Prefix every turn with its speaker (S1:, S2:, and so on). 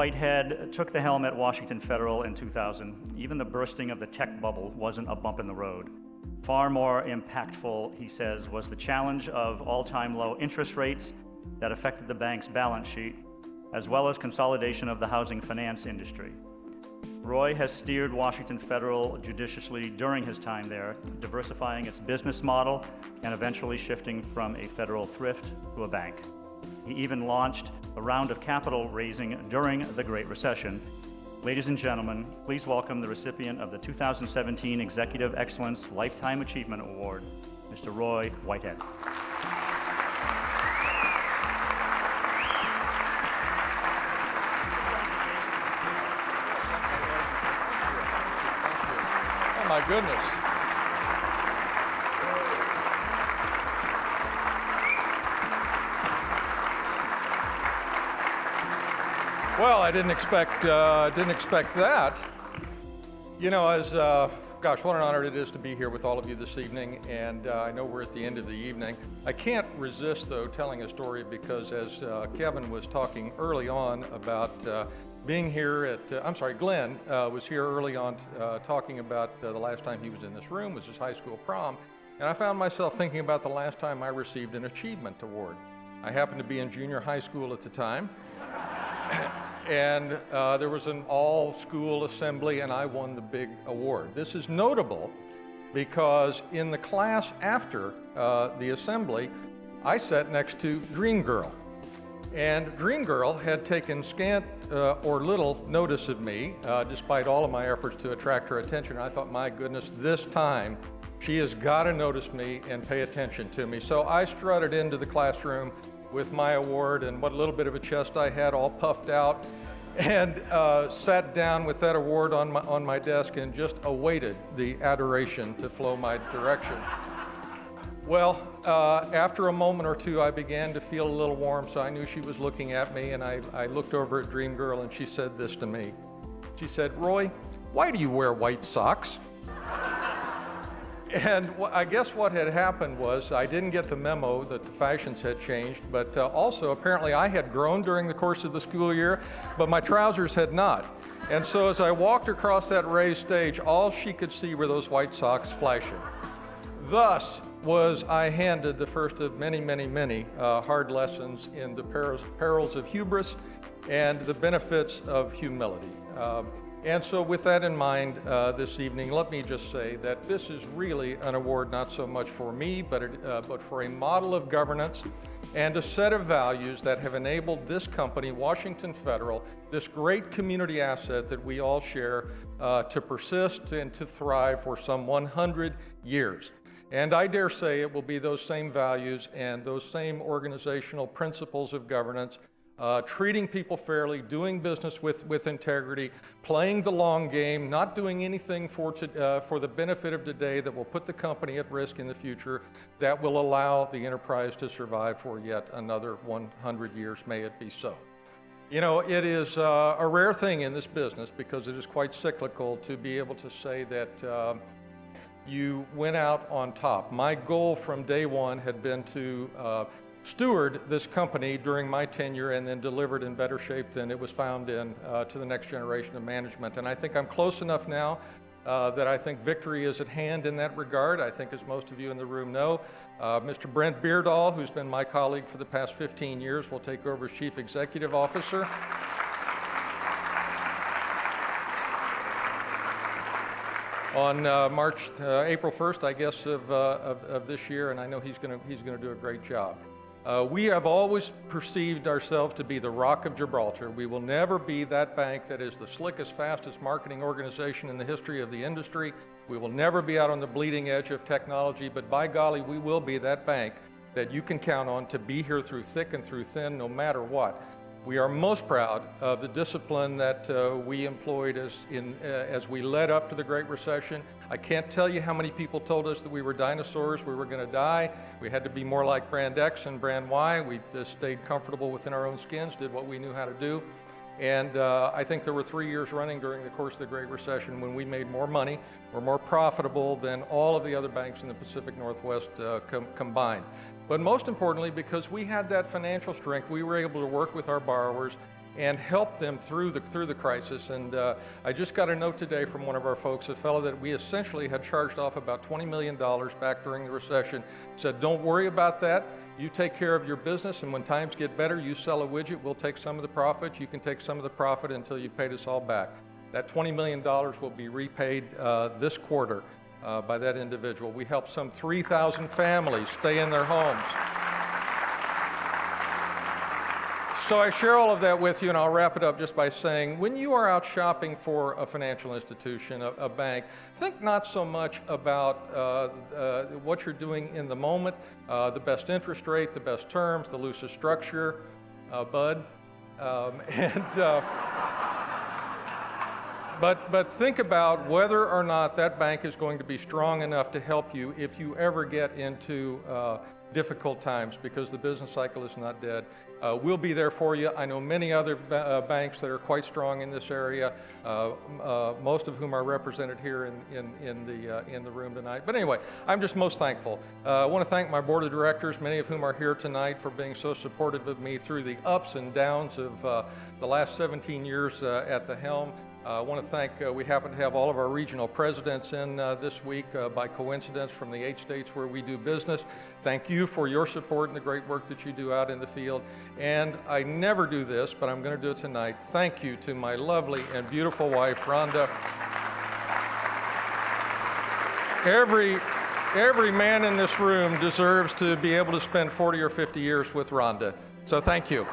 S1: Whitehead took the helm at Washington Federal in 2000, even the bursting of the tech bubble wasn't a bump in the road. Far more impactful, he says, was the challenge of all-time low interest rates that affected the bank's balance sheet, as well as consolidation of the housing finance industry. Roy has steered Washington Federal judiciously during his time there, diversifying its business model and eventually shifting from a federal thrift to a bank. He even launched a round of capital raising during the Great Recession. Ladies and gentlemen, please welcome the recipient of the 2017 Executive Excellence Lifetime Achievement Award, Mr. Roy Whitehead.
S2: Oh my goodness. Well, I didn't expect that. You know, gosh, what an honor it is to be here with all of you this evening, and I know we're at the end of the evening. I can't resist, though, telling a story because as Kevin was talking early on about being here at, Glenn was here early on talking about the last time he was in this room was his high school prom, and I found myself thinking about the last time I received an achievement award. I happened to be in junior high school at the time. And there was an all-school assembly, and I won the big award. This is notable because in the class after the assembly, I sat next to Dream Girl. And Dream Girl had taken scant or little notice of me, despite all of my efforts to attract her attention. I thought, my goodness, this time she has got to notice me and pay attention to me. So I strutted into the classroom with my award and what little bit of a chest I had all puffed out, and sat down with that award on my desk and just awaited the adoration to flow my direction. Well, after a moment or two, I began to feel a little warm, so I knew she was looking at me, and I looked over at Dream Girl, and she said this to me. She said, "Roy, why do you wear white socks?" And I guess what had happened was I didn't get the memo that the fashions had changed, but also apparently I had grown during the course of the school year, but my trousers had not. And so as I walked across that raised stage, all she could see were those white socks flashing. Thus was I handed the first of many, many, many hard lessons in the perils of hubris and the benefits of humility. And so with that in mind this evening, let me just say that this is really an award not so much for me, but for a model of governance and a set of values that have enabled this company, Washington Federal, this great community asset that we all share, to persist and to thrive for some 100 years. And I dare say it will be those same values and those same organizational principles of governance, treating people fairly, doing business with integrity, playing the long game, not doing anything for the benefit of today that will put the company at risk in the future, that will allow the enterprise to survive for yet another 100 years, may it be so. You know, it is a rare thing in this business because it is quite cyclical to be able to say that you went out on top. My goal from day one had been to steward this company during my tenure and then delivered in better shape than it was found in to the next generation of management. And I think I'm close enough now that I think victory is at hand in that regard. I think, as most of you in the room know, Mr. Brent Beardall, who's been my colleague for the past 15 years, will take over as Chief Executive Officer. On April 1st, I guess, of this year, and I know he's going to do a great job. We have always perceived ourselves to be the Rock of Gibraltar. We will never be that bank that is the slickest, fastest marketing organization in the history of the industry. We will never be out on the bleeding edge of technology, but by golly, we will be that bank that you can count on to be here through thick and through thin, no matter what. We are most proud of the discipline that we employed as we led up to the Great Recession. I can't tell you how many people told us that we were dinosaurs, we were going to die. We had to be more like Brand X and Brand Y. We just stayed comfortable within our own skins, did what we knew how to do. And I think there were 3 years running during the course of the Great Recession when we made more money, were more profitable than all of the other banks in the Pacific Northwest combined. But most importantly, because we had that financial strength, we were able to work with our borrowers and help them through the crisis. And I just got a note today from one of our folks, a fellow that we essentially had charged off about $20 million back during the recession, said, don't worry about that. You take care of your business, and when times get better, you sell a widget, we'll take some of the profit. You can take some of the profit until you paid us all back. That $20 million will be repaid this quarter by that individual. We helped some 3,000 families stay in their homes. So I share all of that with you, and I'll wrap it up just by saying, when you are out shopping for a financial institution, a bank, think not so much about what you're doing in the moment, the best interest rate, the best terms, the loosest structure, bud, But think about whether or not that bank is going to be strong enough to help you if you ever get into difficult times, because the business cycle is not dead. We'll be there for you. I know many other banks that are quite strong in this area, most of whom are represented here in the room tonight. But anyway, I'm just most thankful. I want to thank my board of directors, many of whom are here tonight, for being so supportive of me through the ups and downs of the last 17 years at the helm. I want to thank, we happen to have all of our regional presidents in this week by coincidence from the 8 states where we do business. Thank you for your support and the great work that you do out in the field. And I never do this, but I'm going to do it tonight. Thank you to my lovely and beautiful wife, Rhonda. Every man in this room deserves to be able to spend 40 or 50 years with Rhonda. So thank you.